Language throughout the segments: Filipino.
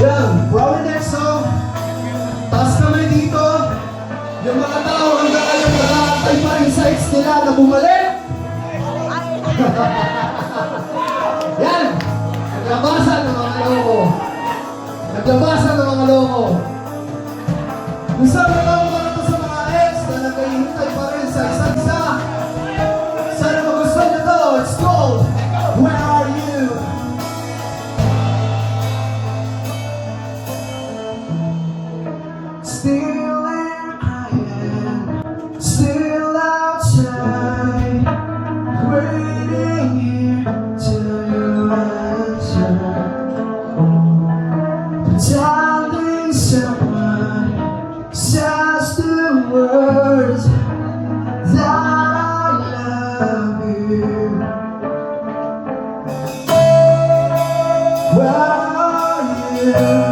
Yan, probably next song. Taas kamay dito. Yung mga tao hanggang ngayon nakakantay pa rin sides nila na bumalik. Yan, naglabasan ng mga loko. Naglabasan ng mga loko. Gusto mo lang para to sa mga ex na nagkahintay pa rin sa isa't isa. Sana magustuhan nyo to. It's called Where Are You? Still here crying, still outside, waiting here till you answer. Pretending someone says the words that I love you. Where are you?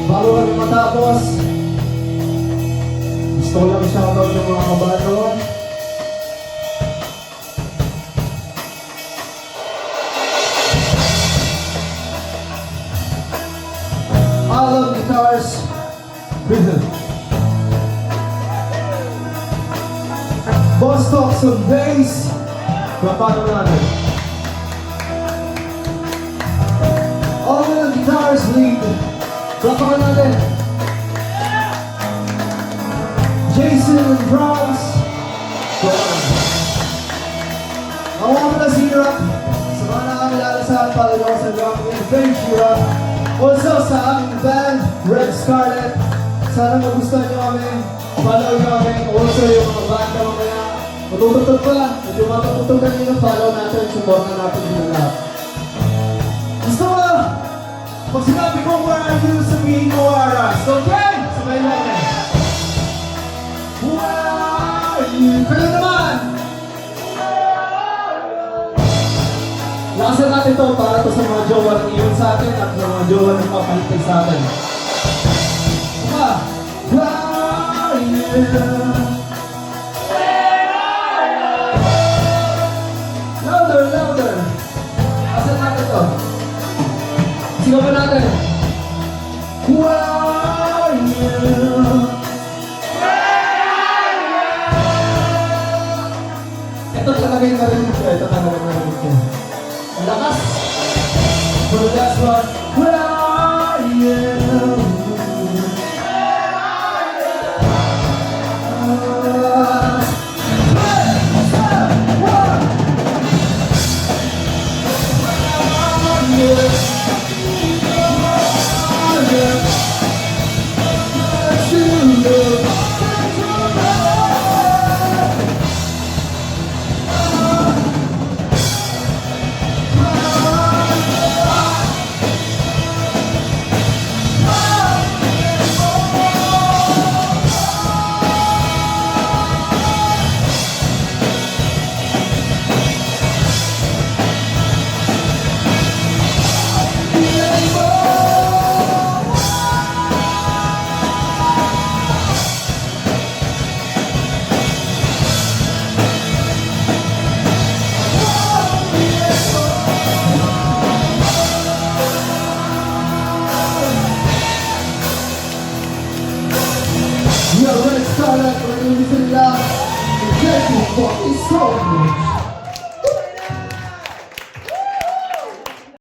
Bago kami matapos, gusto ko lang shoutout ng mga kabano. All of guitars, rhythm. Boss talks of bass, papano natin. All of the guitars lead. Lapakan natin. Jason and drums. Ako nga pala si Rock. Sa mga nakakilala sa akin, follow nyo sa Rock Adventure. Also sa aming band, Red Scarlet. Sana magustuhan nyo kami. Follow nyo kami. Also yung mga banda mamaya. Matututog pa. At yung mga tututog kanina, follow natin. Support na natin yung lahat. Gusto mo? Pag sinabi ko where are you, sabihin mo Aras. Okay? Sabay natin. Where are you? Kaya naman! Lakasan natin ito para to sa mga jowa na iyon sa atin at sa mga jowa na papalitay sa atin. Where are you? Louder, louder. Asan natin to? Sigaw pa natin. Where are you? Ito talaga yung narinig ko. Ito talaga yung narinig ko. Ang lakas. For the last one. Where are you? We are ready to start up. We're going to listen loud. Thank you for so much.